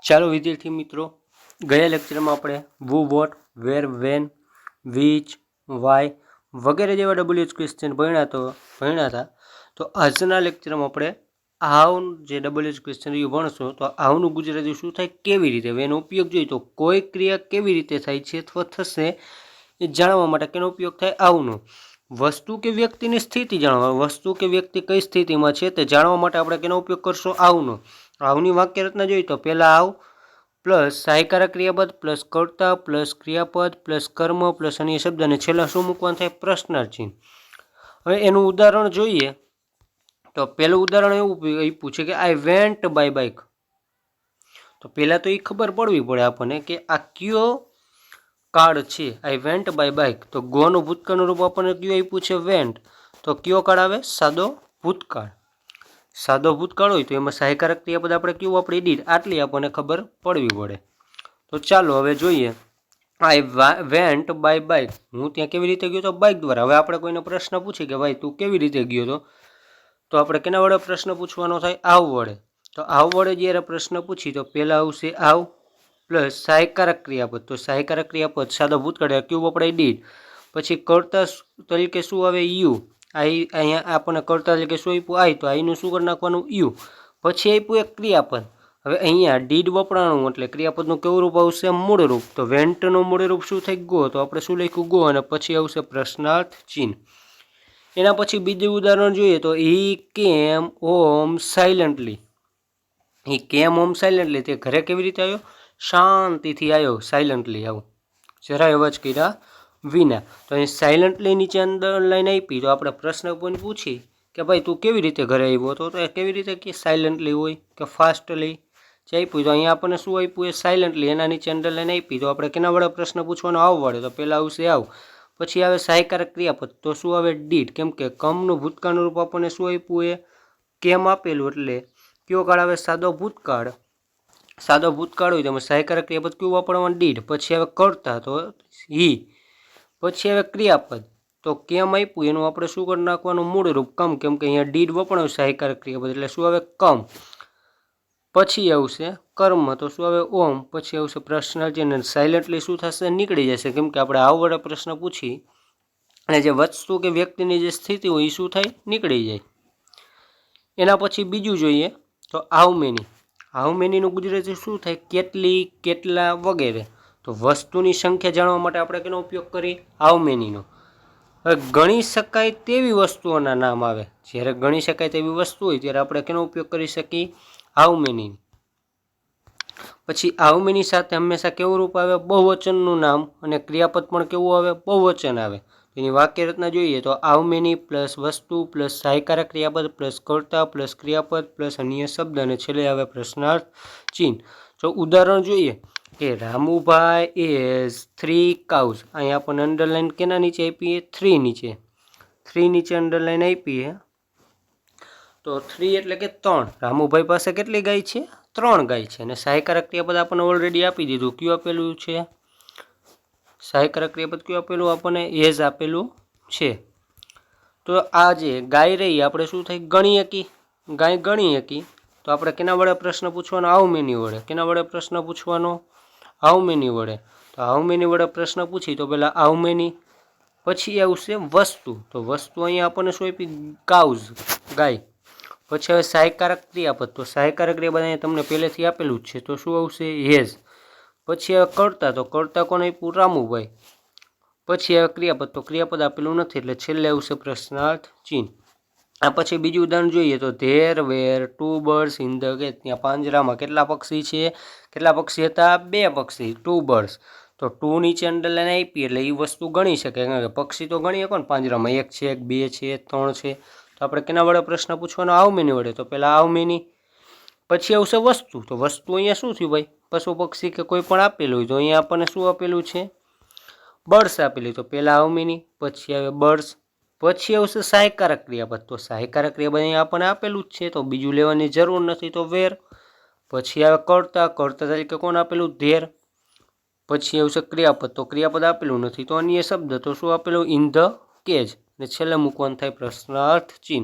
ચાલો વિદ્યાર્થી મિત્રો, ગયા લેક્ચરમાં આપણે who, what, where, when, which, why વગેરે જેવા WH ક્વેશ્ચન ભણ્યા હતા. તો આજના લેક્ચરમાં આપણે હાઉ જે WH ક્વેશ્ચન ભણશો. તો હાઉનું ગુજરાતી શું થાય, કેવી રીતે, એનો ઉપયોગ જોઈએ તો કોઈ ક્રિયા કેવી રીતે થાય છે અથવા થશે એ જાણવા માટે કેનો ઉપયોગ થાય, હાઉનો. વસ્તુ કે વ્યક્તિની સ્થિતિ જાણવા, વસ્તુ કે વ્યક્તિ કઈ સ્થિતિમાં છે તે જાણવા માટે આપણે કેનો ઉપયોગ કરશું, હાઉનો. હાઉની વાક્ય રચના જોઈએ તો પહેલા હાઉ પ્લસ સહાયકારક ક્રિયાપદ પ્લસ કર્તા પ્લસ ક્રિયાપદ પ્લસ કર્મ પ્લસ અન્ય શબ્દ અને છેલ્લા શું મૂકવાનું થાય, પ્રશ્નાર્થ ચિહ્ન. હવે એનું ઉદાહરણ જોઈએ તો પહેલું ઉદાહરણ એવું આપ્યું છે કે આઈ વેન્ટ બાય બાઇક. તો પહેલાં તો એ ખબર પડવી પડે આપણને કે આ કયો કાળ છે, આઈ વેન્ટ બાય બાઇક. તો ગોનું ભૂતકાળનું રૂપ આપણને કયું આપ્યું છે, વેન્ટ. તો કયો કાળ આવે, સાદો ભૂતકાળ. સાદો ભૂતકાળ હોય તો એમાં સહાયકારક ક્રિયાપદ આપણે કયું આપણે ડીડ, આટલી આપણને ખબર પડવી પડે. તો ચાલો હવે જોઈએ, આઈ વેન્ટ બાય બાઇક. હું ત્યાં કેવી રીતે ગયો તો, બાઇક દ્વારા. હવે આપણે કોઈનો પ્રશ્ન પૂછીએ કે ભાઈ તું કેવી રીતે ગયો તો આપણે કેના વડે પ્રશ્ન પૂછવાનો થાય, આવ વડે. તો આવ વડે જ્યારે પ્રશ્ન પૂછી તો પહેલાં આવશે આવ પ્લસ સહાયકારક ક્રિયાપદ. તો સહાયકારક ક્રિયાપદ સાદો ભૂતકાળ કયું આપણે ડીડ. પછી કર્તા તરીકે શું આવે, યુ. અહીંયા આપણને કર્તા તરીકે શું આપ્યું, આઈ. તો આઈનું શું કરી નાખવાનું, યુ. પછી આપ્યું એક ક્રિયાપદ. હવે અહીંયા ડીડ વપરાણું એટલે ક્રિયાપદનું કેવું રૂપ આવશે, મૂળ રૂપ. તો વેન્ટનું મૂળ રૂપ શું થાય, ગો. તો આપણે શું લખ્યું, ગો. અને પછી આવશે પ્રશ્નાર્થ ચિહ્ન. એના પછી બીજું ઉદાહરણ જોઈએ તો હી કેમ હોમ સાયલન્ટલી. હી કેમ હોમ સાયલન્ટલી, તે ઘરે કેવી રીતે આવ્યો, શાંતિથી આવ્યો, સાયલન્ટલી આવું, જરાય અવાજ કર્યા વિના. તો અહીં સાયલન્ટલી નીચે અંડરલાઈન આપી તો આપણે પ્રશ્ન પણ પૂછી કે ભાઈ તું કેવી રીતે ઘરે આવ્યો તો કેવી રીતે કે સાયલન્ટલી હોય કે ફાસ્ટલી જે આપ્યું. તો અહીંયા આપણને શું આપ્યું, એ સાયલન્ટલી. એના નીચે અંડરલાઈન આપી તો આપણે કેના વડે પ્રશ્ન પૂછવાનો, આવ વડે. તો પહેલાં આવશે આવ. પછી આવે સહાયકારક ક્રિયાપદ. તો શું આવે, ડીડ. કેમ કે કમનું ભૂતકાળનું રૂપ આપણને શું આપ્યું, એ કેમ આપેલું. એટલે કયો કાળ આવે, સાદો ભૂતકાળ. સાદો ભૂતકાળ હોય તો સહાયકારક ક્રિયાપદ કયું વાપરવાનું, ડીડ. પછી હવે કર્તા તો હી. પછી હવે ક્રિયાપદ તો કેમ આપ્યું એનું આપણે શું કરી નાખવાનું, મૂળ રૂપ કમ. કેમ કે અહીંયા ડીડ વપરાયું સહાયકારક ક્રિયાપદ એટલે શું આવે, કમ. પછી આવશે કર્મ. તો શું આવે, ઓમ. પછી આવશે પ્રશ્નાર્થ ચિહ્ન. સાયલન્ટલી શું થશે, નીકળી જશે. કેમ કે આપણે આવ વડે પ્રશ્ન પૂછી અને જે વસ્તુ કે વ્યક્તિની જે સ્થિતિ હોય એ શું થાય, નીકળી જાય. એના પછી બીજું જોઈએ તો હાઉ મેની. હાઉ મેનીનું ગુજરાતી શું થાય, કેટલી, કેટલા વગેરે. તો વસ્તુની સંખ્યા જાણવા માટે આપણે કેનો ઉપયોગ કરીએ, હાઉ મેનીનો. હવે ગણી શકાય તેવી વસ્તુઓના નામ આવે. જ્યારે ગણી શકાય તેવી વસ્તુ હોય ત્યારે આપણે કેનો ઉપયોગ કરી શકીએ, હાઉ મેની. પછી હાઉ મેની સાથે હંમેશા કેવું રૂપ આવે, બહુવચનનું નામ. અને ક્રિયાપદ પણ કેવું આવે, બહુવચન આવે. એની વાક્ય રચના જોઈએ તો હાઉ મેની પ્લસ વસ્તુ પ્લસ સહાયકારક ક્રિયાપદ પ્લસ કર્તા પ્લસ ક્રિયાપદ પ્લસ અન્ય શબ્દ અને છેલ્લે આવે પ્રશ્નાર્થ ચિહ્ન. તો ઉદાહરણ જોઈએ કે રામુભાઈ ઇઝ 3 cows. અહીંયા આપણને અંડરલાઈન કેના નીચે આપીએ, 3 નીચે. 3 નીચે અંડરલાઈન આપીએ તો 3 એટલે કે 3. રામુભાઈ પાસે કેટલી ગાય છે, 3 ગાય છે. અને સહાયકારક ક્રિયાપદ આપણને ઓલરેડી આપી દીધું, કયું આપેલું છે, સહાયકારક ક્રિયાપદ કયું આપેલું આપણને, એઝ આપેલું છે. તો આ જે ગાય રહી આપણે શું થાય, ગણી શકી, ગાય ગણી શકી. તો આપણે કેના વડે પ્રશ્ન પૂછવાનો, હાઉ મેની વડે. કેના વડે પ્રશ્ન પૂછવાનો, હાઉ મેની વડે. તો હાઉ મેની વડે પ્રશ્ન પૂછી તો પહેલાં હાઉ મેની. પછી આવશે વસ્તુ. તો વસ્તુ અહીંયા આપણને શું આપી, કાઉઝ, ગાય. પછી હવે સહાયકારક ક્રિયાપદ. તો સહાયકારક ક્રિયાપદ અહીંયા તમને પહેલેથી આપેલું જ છે. તો શું આવશે, હેઝ. પછી હવે કર્તા. તો કર્તા કોને આપ્યું, રામુભાઈ. પછી હવે ક્રિયાપદ. તો ક્રિયાપદ આપેલું નથી એટલે છેલ્લે આવશે પ્રશ્નાર્થ ચિહ્ન. આ પછી બીજું ઉદાહરણ જોઈએ તો there were 2 birds in the cage. ત્યાં પાંજરામાં કેટલા પક્ષી છે, કેટલા પક્ષી હતા, 2 પક્ષી, 2 birds. તો 2 નીચે અંડરલાઈન આપી એટલે એ વસ્તુ ગણી શકે. કારણ કે પક્ષી તો ગણી શકો ને પાંજરામાં, 1 છે, 2 છે, 3 છે. તો આપણે કેના વડે પ્રશ્ન પૂછવાનો, હાઉ મેની વડે. તો પહેલાં હાઉ મેની. પછી આવશે વસ્તુ. તો વસ્તુ અહીંયા શું થયું ભાઈ, પશુ પક્ષી કે કોઈ પણ આપેલું હોય. તો અહીંયા આપણને શું આપેલું છે, બર્ડ્સ આપેલી. તો પહેલાં હાઉ મેની. પછી આવે બર્ડ્સ. પછી આવશે સહાયકારક ક્રિયાપદ. તો સહાયકારક ક્રિયાપદ અહીંયા આપણને આપેલું જ છે તો બીજું લેવાની જરૂર નથી, તો વેર. પછી આવે કર્તા. કર્તા તરીકે કોણ આપેલું, ધેર. પછી આવશે ક્રિયાપદ. તો ક્રિયાપદ આપેલું નથી તો અન્ય શબ્દ. તો શું આપેલું, ઇન ધ કેજ. અને છેલ્લે મૂકવાનું થાય પ્રશ્નાર્થ ચિહ્ન.